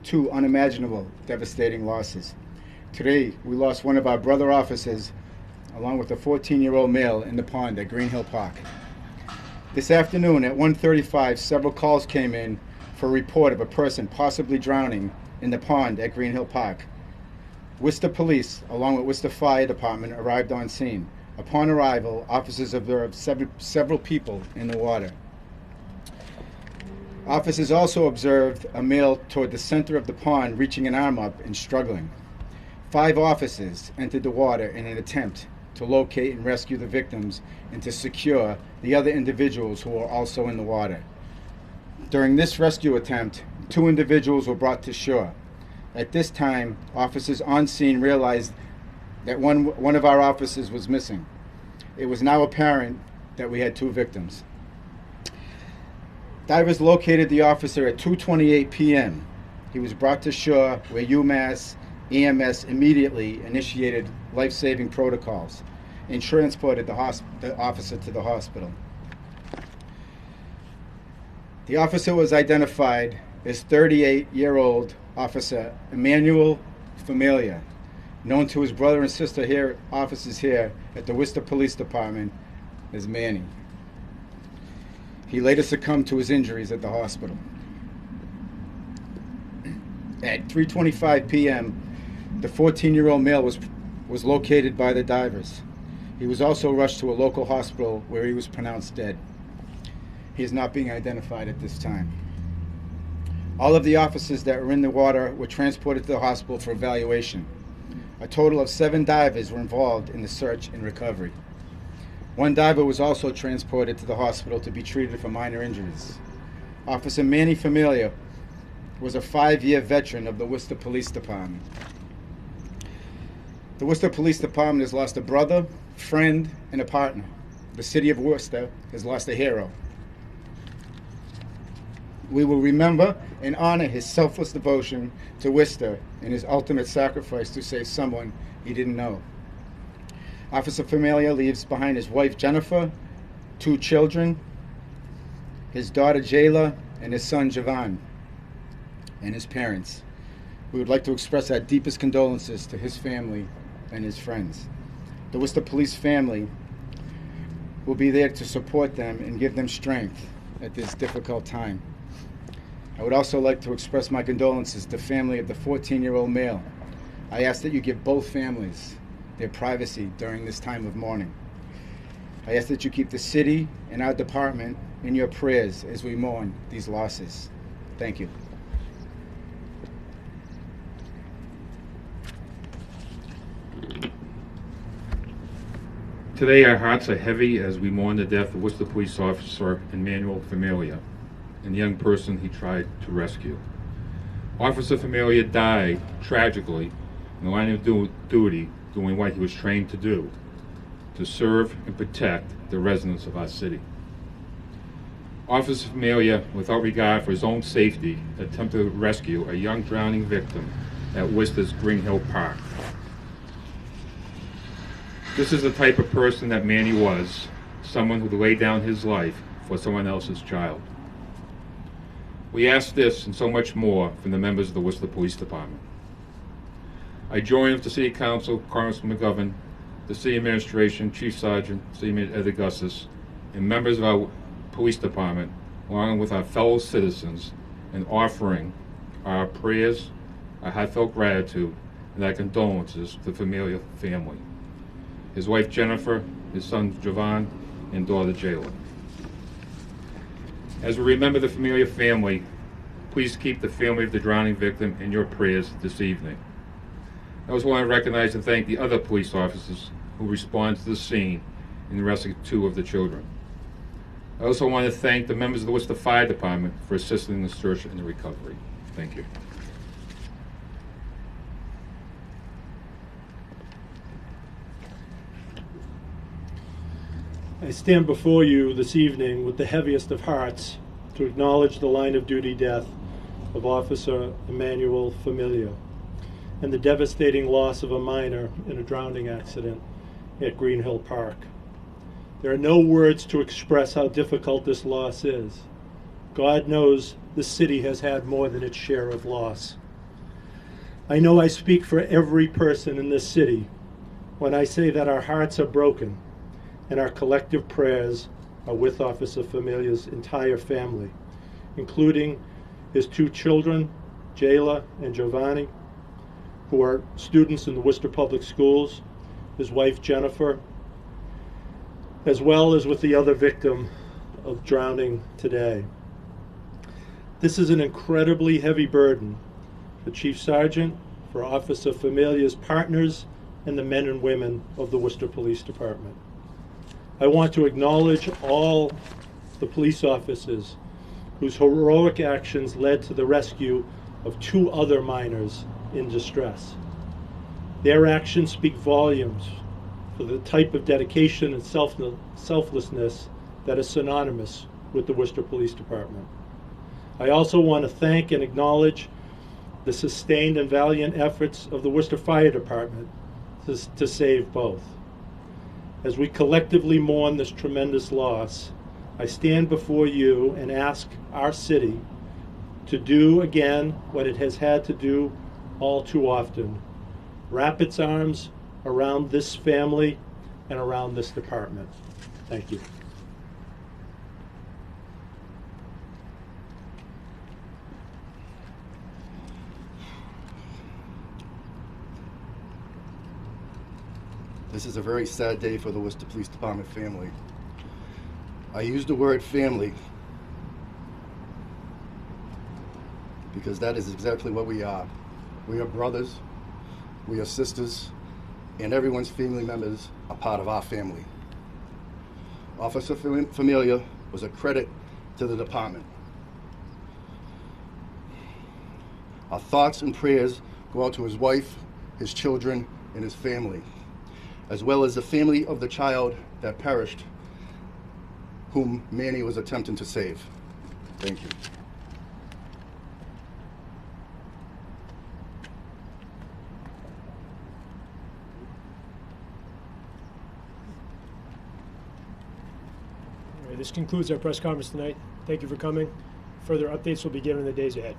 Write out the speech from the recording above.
two unimaginable, devastating losses. Today, we lost one of our brother officers, along with a 14-year-old male, in the pond at Green Hill Park. This afternoon at 1:35, several calls came in for a report of a person possibly drowning in the pond at Green Hill Park. Worcester Police, along with Worcester Fire Department, arrived on scene. Upon arrival, officers observed several people in the water. Officers also observed a male toward the center of the pond reaching an arm up and struggling. 5 officers entered the water in an attempt to locate and rescue the victims and to secure the other individuals who were also in the water. During this rescue attempt, 2 individuals were brought to shore. At this time, officers on scene realized that one of our officers was missing. It was now apparent that we had 2 victims. Divers located the officer at 2:28 p.m. He was brought to shore where UMass EMS immediately initiated life-saving protocols and transported the officer to the hospital. The officer was identified as 38-year-old Officer Familia, known to his brother and sister officers here at the Worcester Police Department as Manny. He later succumbed to his injuries at the hospital. At 3:25 p.m., the 14-year-old male was located by the divers. He was also rushed to a local hospital where he was pronounced dead. He is not being identified at this time. All of the officers that were in the water were transported to the hospital for evaluation. A total of 7 divers were involved in the search and recovery. 1 diver was also transported to the hospital to be treated for minor injuries. Officer Manny Familia was a 5-year veteran of the Worcester Police Department. The Worcester Police Department has lost a brother, friend, and a partner. The city of Worcester has lost a hero. We will remember and honor his selfless devotion to Worcester and his ultimate sacrifice to save someone he didn't know. Officer Familia leaves behind his wife Jennifer, 2 children, his daughter Jayla, and his son Javan, and his parents. We would like to express our deepest condolences to his family and his friends. The Worcester Police family will be there to support them and give them strength at this difficult time. I would also like to express my condolences to the family of the 14-year-old male. I ask that you give both families their privacy during this time of mourning. I ask that you keep the city and our department in your prayers as we mourn these losses. Thank you. Today our hearts are heavy as we mourn the death of Worcester Police Officer Emmanuel Familia and the young person he tried to rescue. Officer Familia died tragically in the line of duty doing what he was trained to do, to serve and protect the residents of our city. Officer Familia, without regard for his own safety, attempted to rescue a young drowning victim at Worcester's Green Hill Park. This is the type of person that Manny was, someone who laid down his life for someone else's child. We ask this and so much more from the members of the Worcester Police Department. I join with the City Council, Congressman McGovern, the City Administration, Chief Sergeant, City Manager Ed Augustus, and members of our Police Department, along with our fellow citizens, in offering our prayers, our heartfelt gratitude, and our condolences to the Familia family, his wife Jennifer, his son Javan, and daughter Jayla. As we remember the Familia family, please keep the family of the drowning victim in your prayers this evening. I also want to recognize and thank the other police officers who responded to the scene in the rescue of 2 of the children. I also want to thank the members of the Worcester Fire Department for assisting in the search and the recovery. Thank you. I stand before you this evening with the heaviest of hearts to acknowledge the line of duty death of Officer Emmanuel Familia and the devastating loss of a minor in a drowning accident at Green Hill Park. There are no words to express how difficult this loss is. God knows the city has had more than its share of loss. I know I speak for every person in this city when I say that our hearts are broken and our collective prayers are with Officer Familia's entire family, including his 2 children, Jayla and Giovanni, who are students in the Worcester Public Schools, his wife Jennifer, as well as with the other victim of drowning today. This is an incredibly heavy burden for Chief Sergeant, for Officer Familia's partners, and the men and women of the Worcester Police Department. I want to acknowledge all the police officers whose heroic actions led to the rescue of 2 other minors in distress. Their actions speak volumes for the type of dedication and selflessness that is synonymous with the Worcester Police Department. I also want to thank and acknowledge the sustained and valiant efforts of the Worcester Fire Department to save both. As we collectively mourn this tremendous loss, I stand before you and ask our city to do again what it has had to do all too often: wrap its arms around this family and around this department. Thank you. This is a very sad day for the Worcester Police Department family. I use the word family because that is exactly what we are. We are brothers, we are sisters, and everyone's family members are part of our family. Officer Familia was a credit to the department. Our thoughts and prayers go out to his wife, his children, and his family, as well as the family of the child that perished, whom Manny was attempting to save. Thank you. All right, this concludes our press conference tonight. Thank you for coming. Further updates will be given in the days ahead.